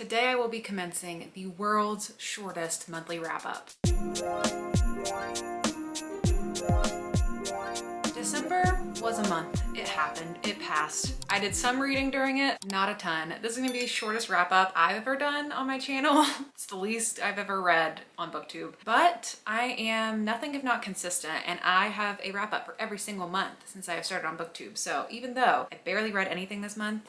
Today I will be commencing the world's shortest monthly wrap-up. December was a month. It happened. It passed. I did some reading during it, not a ton. This is gonna be the shortest wrap-up I've ever done on my channel. It's the least I've ever read on booktube. But I am nothing if not consistent, and I have a wrap-up for every single month since I have started on booktube. So even though I barely read anything this month,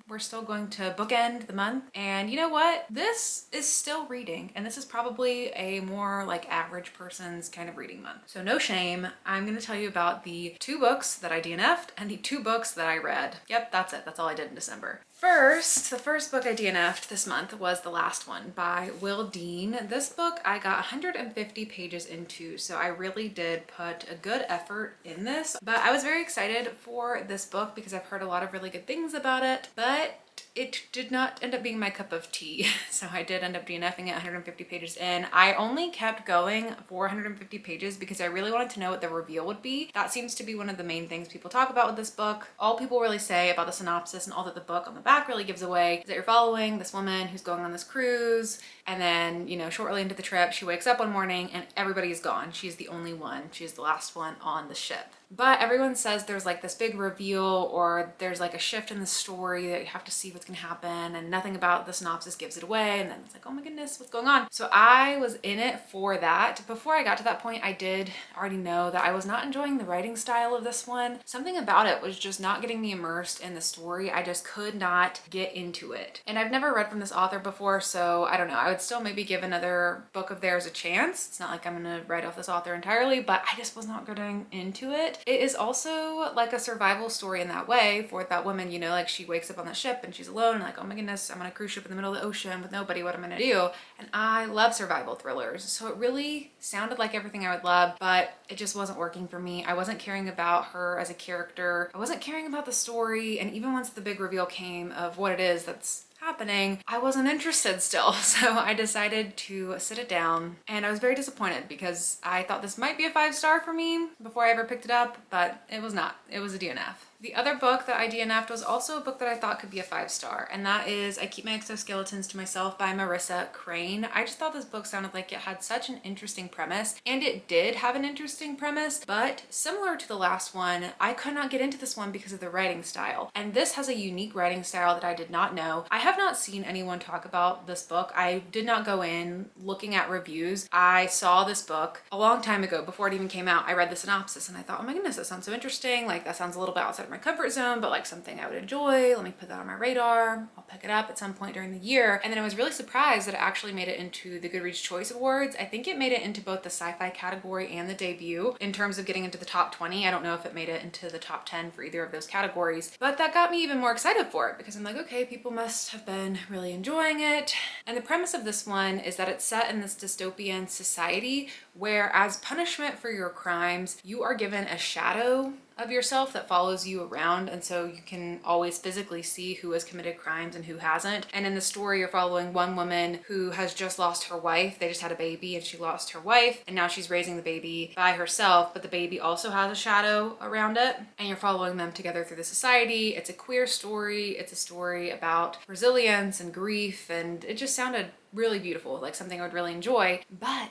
we're still going to bookend the month. And you know what? This is still reading, and this is probably a more like average person's kind of reading month. So no shame, I'm gonna tell you about the 2 books that I DNF'd and the 2 books that I read. Yep, that's it. That's all I did in December. The first book I DNF'd this month was The Last One by Will Dean. This book I got 150 pages into, so I really did put a good effort in this. But I was very excited for this book because I've heard a lot of really good things about it, but it did not end up being my cup of tea. So I did end up DNFing it 150 pages in. I only kept going for 150 pages because I really wanted to know what the reveal would be. That seems to be one of the main things people talk about with this book. All people really say about the synopsis and all that the book on the back really gives away is that you're following this woman who's going on this cruise, and then, you know, shortly into the trip, she wakes up one morning and everybody's gone. She's the only one. She's the last one on the ship. But everyone says there's like this big reveal, or there's like a shift in the story that you have to see what's gonna happen, and nothing about the synopsis gives it away, and then it's like, oh my goodness, what's going on? So I was in it for that. Before I got to that point, I did already know that I was not enjoying the writing style of this one. Something about it was just not getting me immersed in the story. I just could not get into it. And I've never read from this author before, so I don't know. I would still maybe give another book of theirs a chance. It's not like I'm gonna write off this author entirely, but I just was not getting into it. It is also like a survival story in that way for that woman, you know, like she wakes up on the ship and she's alone and like, oh my goodness, I'm on a cruise ship in the middle of the ocean with nobody, what am I gonna do? And I love survival thrillers. So it really sounded like everything I would love, but it just wasn't working for me. I wasn't caring about her as a character. I wasn't caring about the story. And even once the big reveal came of what it is that's happening, I wasn't interested still. So I decided to sit it down, and I was very disappointed because I thought this might be a 5-star for me before I ever picked it up, but it was not. It was a DNF. The other book that I DNF'd was also a book that I thought could be a 5-star, and that is I Keep My Exoskeletons to Myself by Marissa Crane. I just thought this book sounded like it had such an interesting premise, and it did have an interesting premise, but similar to the last one, I could not get into this one because of the writing style. And this has a unique writing style that I did not know. I have not seen anyone talk about this book. I did not go in looking at reviews. I saw this book a long time ago before it even came out. I read the synopsis and I thought, oh my goodness, that sounds so interesting. Like, that sounds a little bit outside of my comfort zone, but like something I would enjoy. Let me put that on my radar. I'll pick it up at some point during the year. And then I was really surprised that it actually made it into the Goodreads Choice Awards. I think it made it into both the sci-fi category and the debut in terms of getting into the top 20. I don't know if it made it into the top 10 for either of those categories, but that got me even more excited for it because I'm like, okay, people must have been really enjoying it. And the premise of this one is that it's set in this dystopian society where, as punishment for your crimes, you are given a shadow of yourself that follows you around, and so you can always physically see who has committed crimes and who hasn't. And in the story, you're following one woman who has just lost her wife. They just had a baby and she lost her wife, and now she's raising the baby by herself, but the baby also has a shadow around it, and you're following them together through the society. It's a queer story. It's a story about resilience and grief, and it just sounded really beautiful, like something I would really enjoy. But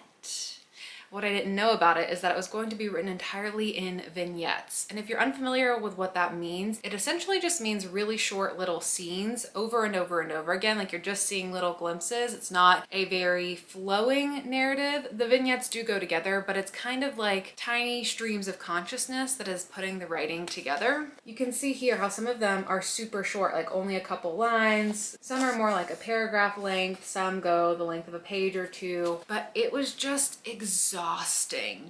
what I didn't know about it is that it was going to be written entirely in vignettes. And if you're unfamiliar with what that means, it essentially just means really short little scenes over and over and over again. Like, you're just seeing little glimpses. It's not a very flowing narrative. The vignettes do go together, but it's kind of like tiny streams of consciousness that is putting the writing together. You can see here how some of them are super short, like only a couple lines. Some are more like a paragraph length. Some go the length of a page or two, but it was just exhausting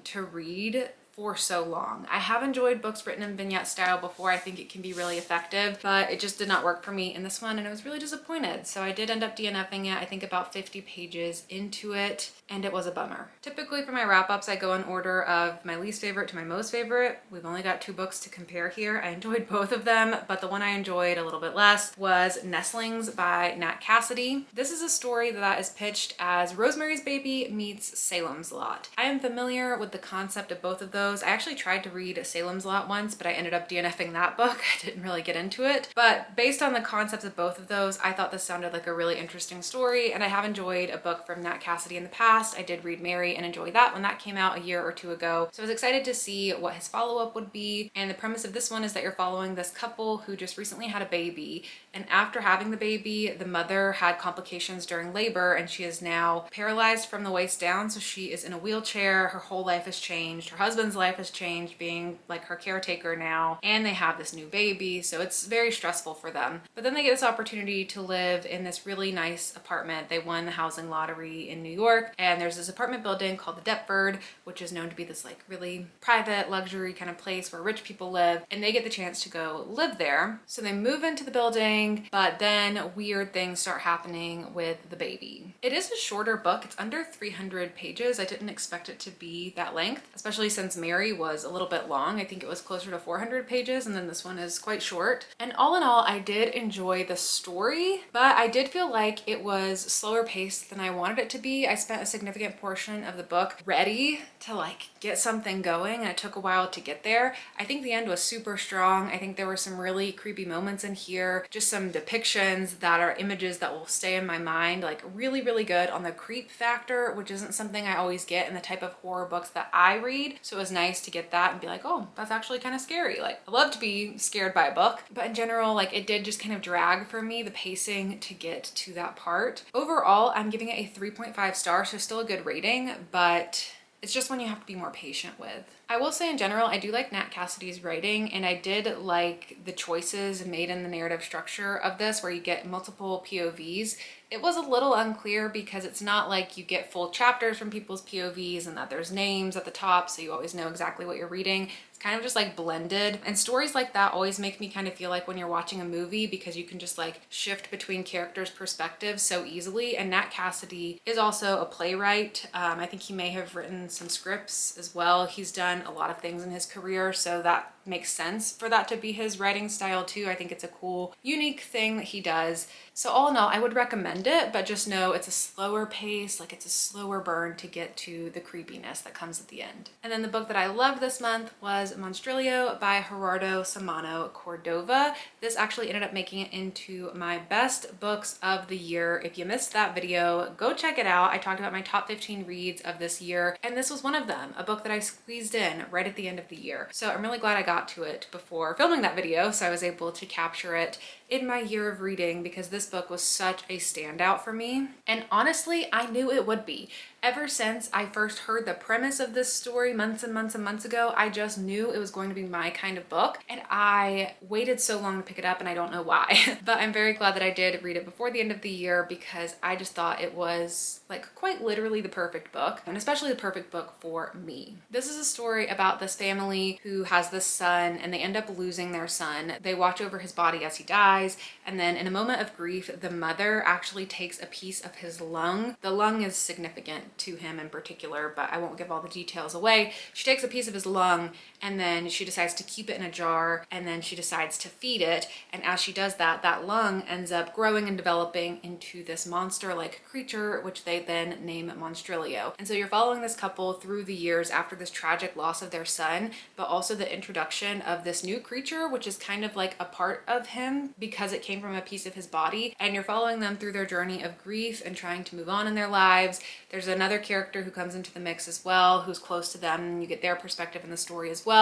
to read for so long. I have enjoyed books written in vignette style before. I think it can be really effective, but it just did not work for me in this one, and I was really disappointed. So I did end up DNFing it, I think about 50 pages into it, and it was a bummer. Typically for my wrap-ups, I go in order of my least favorite to my most favorite. We've only got 2 books to compare here. I enjoyed both of them, but the one I enjoyed a little bit less was Nestlings by Nat Cassidy. This is a story that is pitched as Rosemary's Baby meets Salem's Lot. I am familiar with the concept of both of those. those. I actually tried to read Salem's Lot once, but I ended up DNFing that book. I didn't really get into it. But based on the concepts of both of those, I thought this sounded like a really interesting story, and I have enjoyed a book from Nat Cassidy in the past. I did read Mary and enjoy that when that came out a year or two ago. So I was excited to see what his follow-up would be. And the premise of this one is that you're following this couple who just recently had a baby. And after having the baby, the mother had complications during labor and she is now paralyzed from the waist down. So she is in a wheelchair. Her whole life has changed. Her husband's life has changed, being like her caretaker now. And they have this new baby. So it's very stressful for them. But then they get this opportunity to live in this really nice apartment. They won the housing lottery in New York. And there's this apartment building called the Deptford, which is known to be this like really private luxury kind of place where rich people live. And they get the chance to go live there. So they move into the building, but then weird things start happening with the baby. It is a shorter book. It's under 300 pages. I didn't expect it to be that length, especially since Mary was a little bit long. I think it was closer to 400 pages, and then this one is quite short. And all in all, I did enjoy the story, but I did feel like it was slower paced than I wanted it to be. I spent a significant portion of the book ready to like get something going, and it took a while to get there. I think the end was super strong. I think there were some really creepy moments in here, just some depictions that are images that will stay in my mind, like really, really good on the creep factor, which isn't something I always get in the type of horror books that I read. So it was nice to get that and be like, oh, that's actually kind of scary. Like, I love to be scared by a book, but in general, like it did just kind of drag for me, the pacing to get to that part. Overall, I'm giving it a 3.5 stars, so still a good rating, but it's just one you have to be more patient with. I will say in general, I do like Nat Cassidy's writing, and I did like the choices made in the narrative structure of this where you get multiple POVs. It was a little unclear because it's not like you get full chapters from people's POVs and that there's names at the top so you always know exactly what you're reading. It's kind of just like blended, and stories like that always make me kind of feel like when you're watching a movie because you can just like shift between characters' perspectives so easily. And Nat Cassidy is also a playwright. I think he may have written some scripts as well. He's done a lot of things in his career, so that makes sense for that to be his writing style too. I think it's a cool, unique thing that he does. So all in all, I would recommend it, but just know it's a slower pace, like it's a slower burn to get to the creepiness that comes at the end. And then the book that I loved this month was Monstrilio by Gerardo Samano Cordova. This actually ended up making it into my best books of the year. If you missed that video, go check it out. I talked about my top 15 reads of this year, and this was one of them, a book that I squeezed in right at the end of the year. So I'm really glad I got to it before filming that video, so I was able to capture it in my year of reading because this book was such a standout for me. And honestly, I knew it would be. Ever since I first heard the premise of this story months and months and months ago, I just knew it was going to be my kind of book, and I waited so long to pick it up and I don't know why. But I'm very glad that I did read it before the end of the year because I just thought it was like quite literally the perfect book, and especially the perfect book for me. This is a story about this family who has this son and they end up losing their son. They watch over his body as he dies, and then in a moment of grief, the mother actually takes a piece of his lung. The lung is significant to him in particular, but I won't give all the details away. She takes a piece of his lung and then she decides to keep it in a jar, and then she decides to feed it. And as she does that, that lung ends up growing and developing into this monster-like creature, which they then name Monstrilio. And so you're following this couple through the years after this tragic loss of their son, but also the introduction of this new creature, which is kind of like a part of him because it came from a piece of his body. And you're following them through their journey of grief and trying to move on in their lives. There's another character who comes into the mix as well, who's close to them, and you get their perspective in the story as well.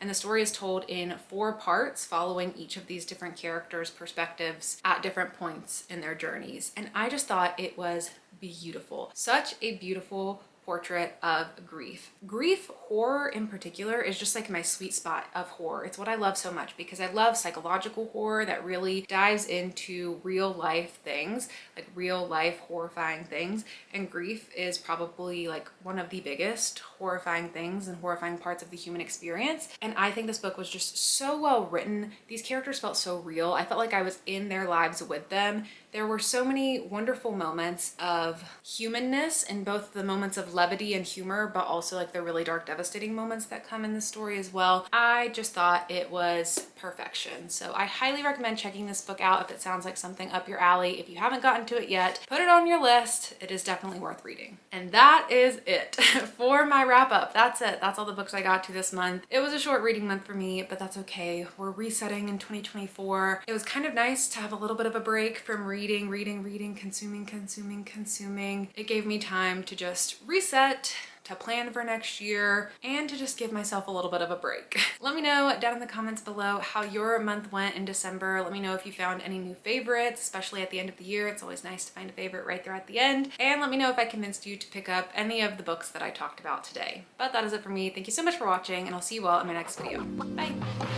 And the story is told in 4 parts, following each of these different characters' perspectives at different points in their journeys. And I just thought it was beautiful. Such a beautiful portrait of grief. Grief horror in particular is just like my sweet spot of horror. It's what I love so much because I love psychological horror that really dives into real life things, like real life horrifying things. And grief is probably like one of the biggest horrifying things and horrifying parts of the human experience. And I think this book was just so well written. These characters felt so real. I felt like I was in their lives with them. There were so many wonderful moments of humanness in both the moments of levity and humor, but also like the really dark, devastating moments that come in the story as well. I just thought it was perfection. So I highly recommend checking this book out if it sounds like something up your alley. If you haven't gotten to it yet, put it on your list. It is definitely worth reading. And that is it for my wrap up. That's it. That's all the books I got to this month. It was a short reading month for me, but that's okay. We're resetting in 2024. It was kind of nice to have a little bit of a break from reading, consuming. It gave me time to just reset, to plan for next year, and to just give myself a little bit of a break. Let me know down in the comments below how your month went in December. Let me know if you found any new favorites, especially at the end of the year. It's always nice to find a favorite right there at the end. And let me know if I convinced you to pick up any of the books that I talked about today. But that is it for me. Thank you so much for watching, and I'll see you all in my next video. Bye!